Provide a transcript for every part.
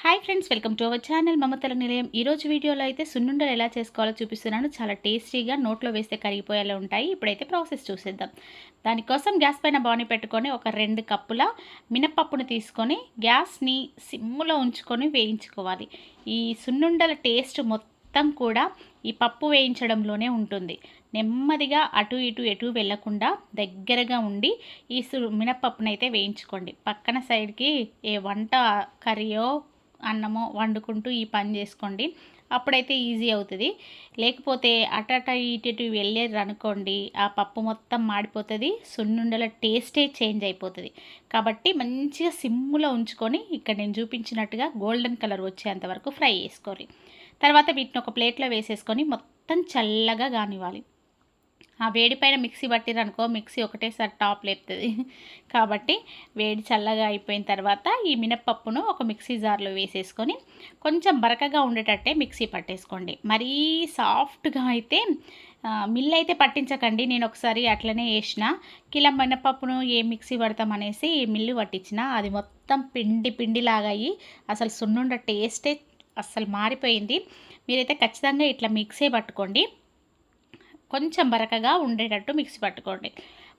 Hi friends, welcome to our channel మమతల నిలయం. ఈరోజు వీడియోలో అయితే సున్నుండలు ఎలా చేసుకోవాలో చూపిస్తున్నాను. చాలా టేస్టీగా నోట్లో వేస్తే కరిగిపోయేలా ఉంటాయి. ఇప్పుడైతే ప్రాసెస్ చూసేద్దాం. దానికోసం గ్యాస్ పైన బాణీ పెట్టుకొని ఒక 2 కప్పుల మినపప్పును తీసుకొని గ్యాస్ని సిమ్ములో ఉంచుకొని వేయించుకోవాలి. ఈ సున్నుండల టేస్ట్ మొత్తం కూడా ఈ పప్పు వేయించడంలోనే ఉంటుంది. నెమ్మదిగా అటు ఇటు ఎటు వెళ్లకుండా దగ్గరగా ఉండి ఈ మినపప్పునైతే వేయించుకోండి. పక్కన సైడ్కి ఏ వంట కర్రీయో అన్నమో వండుకుంటూ ఈ పని చేసుకోండి. అప్పుడైతే ఈజీ అవుతుంది. లేకపోతే అటట ఇటు వెళ్ళేది అనుకోండి, ఆ పప్పు మొత్తం మాడిపోతుంది, సున్నుండల టేస్టే చేంజ్ అయిపోతుంది. కాబట్టి మంచిగా సిమ్ములో ఉంచుకొని ఇక్కడ నేను చూపించినట్టుగా గోల్డెన్ కలర్ వచ్చేంత వరకు ఫ్రై చేసుకోవాలి. తర్వాత వీటిని ఒక ప్లేట్లో వేసేసుకొని మొత్తం చల్లగా కానివ్వాలి. ఆ వేడి పైన మిక్సీ పట్టిరనుకో, మిక్సీ ఒకటేసారి టాప్ లేపుతుంది. కాబట్టి వేడి చల్లగా అయిపోయిన తర్వాత ఈ మినప్పప్పును ఒక మిక్సీ జార్లో వేసేసుకొని కొంచెం బరకగా ఉండేటట్టే మిక్సీ పట్టేసుకోండి. మరీ సాఫ్ట్గా అయితే మిల్ అయితే పట్టించకండి. నేను ఒకసారి అట్లనే వేసిన కిలో మినపప్పును ఏ మిక్సీ పడతామనేసి మిల్లు పట్టించిన, అది మొత్తం పిండి పిండిలాగా అయ్యి అసలు సున్నుండ టేస్టే అస్సలు మారిపోయింది. మీరైతే ఖచ్చితంగా ఇట్లా మిక్సీ పట్టుకోండి. కొంచెం బరకగా ఉండేటట్టు మిక్సీ పట్టుకోండి.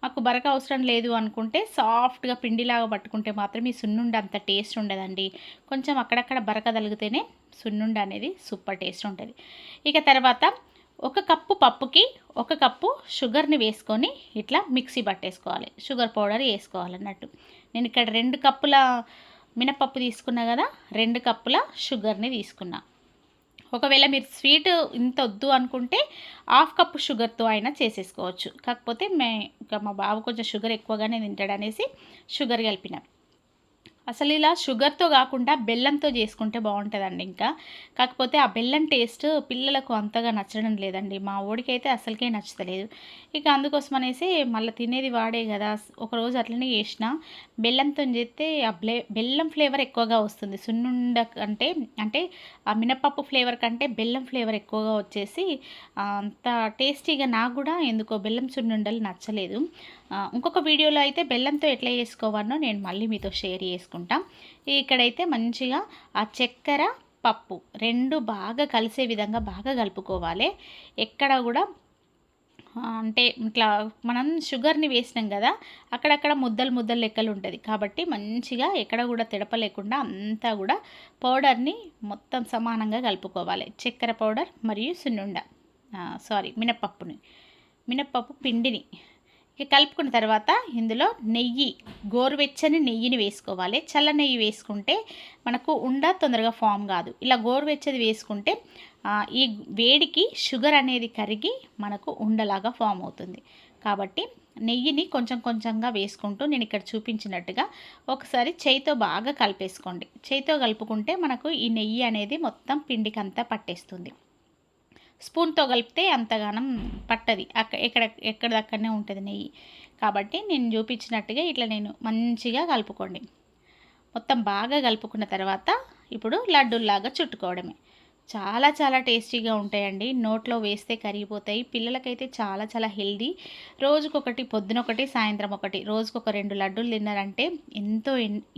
మాకు బరక అవసరం లేదు అనుకుంటే సాఫ్ట్గా పిండిలాగా పట్టుకుంటే మాత్రం ఈ సున్నుండ అంత టేస్ట్ ఉండదండి. కొంచెం అక్కడక్కడ బరక తగిలితేనే సున్నుండ అనేది సూపర్ టేస్ట్ ఉంటుంది. ఇక తర్వాత 1 కప్పు పప్పుకి 1 కప్పు షుగర్ని వేసుకొని ఇట్లా మిక్సీ పట్టేసుకోవాలి. షుగర్ పౌడర్ వేసుకోవాలన్నట్టు. నేను ఇక్కడ 2 కప్పుల మినపప్పు తీసుకున్నా కదా, 2 కప్పుల షుగర్ని తీసుకున్నా. ఒకవేళ మీరు స్వీట్ ఇంత వద్దు అనుకుంటే 1/2 కప్పు షుగర్తో అయినా చేసేసుకోవచ్చు. కాకపోతే మా బాబు కొంచెం షుగర్ ఎక్కువగానే తింటాడనేసి షుగర్ కలిపిన. అసలు ఇలా షుగర్తో కాకుండా బెల్లంతో చేసుకుంటే బాగుంటుందండి. కాకపోతే ఆ బెల్లం టేస్ట్ పిల్లలకు అంతగా నచ్చడం లేదండి. మా ఓడికైతే అసలుకే నచ్చలేదు. ఇక అందుకోసం అనేసి మళ్ళీ తినేది వాడే కదా, ఒకరోజు అట్లనే చేసిన. బెల్లంతో చేస్తే ఆ బెల్లం ఫ్లేవర్ ఎక్కువగా వస్తుంది సున్నుండ కంటే. అంటే ఆ మినపప్పు ఫ్లేవర్ కంటే బెల్లం ఫ్లేవర్ ఎక్కువగా వచ్చేసి అంత టేస్టీగా నాకు కూడా ఎందుకో బెల్లం సున్నుండలు నచ్చలేదు. ఇంకొక వీడియోలో అయితే బెల్లంతో ఎట్లా చేసుకోవాలో నేను మళ్ళీ మీతో షేర్ చేసుకుంటాం. ఇక్కడైతే మంచిగా ఆ చక్కెర పప్పు 2 బాగా కలిసే విధంగా బాగా కలుపుకోవాలి. ఎక్కడ కూడా అంటే ఇట్లా మనం షుగర్ని వేసినాం కదా, అక్కడక్కడ ముద్దలు ముద్దలు లెక్కలు ఉంటుంది. కాబట్టి మంచిగా ఎక్కడ కూడా తిడప లేకుండా అంతా కూడా పౌడర్ని మొత్తం సమానంగా కలుపుకోవాలి. చక్కెర పౌడర్ మరియు మినప్పప్పు పిండిని ఇక కలుపుకున్న తర్వాత ఇందులో గోరువెచ్చని నెయ్యిని వేసుకోవాలి. చల్ల నెయ్యి వేసుకుంటే మనకు తొందరగా ఫామ్ కాదు. ఇలా గోరువెచ్చది వేసుకుంటే ఈ వేడికి షుగర్ అనేది కరిగి మనకు ఉండలాగా ఫామ్ అవుతుంది. కాబట్టి నెయ్యిని కొంచెం కొంచెంగా వేసుకుంటూ నేను ఇక్కడ చూపించినట్టుగా ఒకసారి చేయితో బాగా కలిపేసుకోండి. చేయితో కలుపుకుంటే మనకు ఈ నెయ్యి అనేది మొత్తం పిండికంతా పట్టేస్తుంది. స్పూన్తో కలిపితే అంతగానం పట్టది, ఎక్కడిదక్కడనే ఉంటుంది నెయ్యి. కాబట్టి నేను చూపించినట్టుగా ఇట్లా నేను మంచిగా కలుపుకోండి. మొత్తం బాగా కలుపుకున్న తర్వాత ఇప్పుడు లడ్డూల్లాగా చుట్టుకోవడమే. చాలా చాలా టేస్టీగా ఉంటాయండి. నోట్లో వేస్తే కరిగిపోతాయి. పిల్లలకైతే చాలా చాలా హెల్దీ. రోజుకొకటి, పొద్దునొకటి, సాయంత్రం ఒకటి, రోజుకొక 2 లడ్డూలు తిన్నారంటే ఎంతో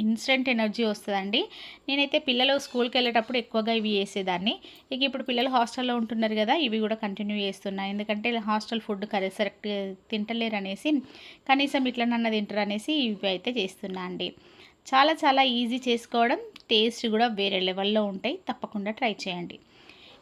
ఇన్స్టెంట్ ఎనర్జీ వస్తుందండి. నేనైతే పిల్లలు స్కూల్కి వెళ్ళేటప్పుడు ఎక్కువగా ఇవి చేసేదాన్ని. ఇక ఇప్పుడు పిల్లలు హాస్టల్లో ఉంటున్నారు కదా, ఇవి కూడా కంటిన్యూ చేస్తున్నా. ఎందుకంటే హాస్టల్ ఫుడ్ కరెక్ట్ తింటలేరు అనేసి, కనీసం ఇట్లనన్నా తింటారు అనేసి ఇవి అయితే చేస్తున్నా అండి. చాలా చాలా ఈజీ చేసుకోవడం, టేస్ట్ కూడా వేరే లెవెల్లో ఉంటాయి. తప్పకుండా ట్రై చేయండి.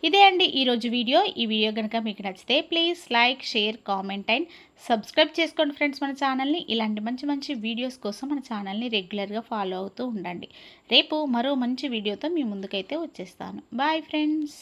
ఇదే అండి ఈరోజు వీడియో. ఈ వీడియో కనుక మీకు నచ్చితే please like, share, comment and subscribe చేసుకోండి ఫ్రెండ్స్ మన ఛానల్ని. ఇలాంటి మంచి మంచి వీడియోస్ కోసం మన ఛానల్ని రెగ్యులర్గా ఫాలో అవుతూ ఉండండి. రేపు మరో మంచి వీడియోతో మీ ముందుకైతే వచ్చేస్తాను. Bye friends.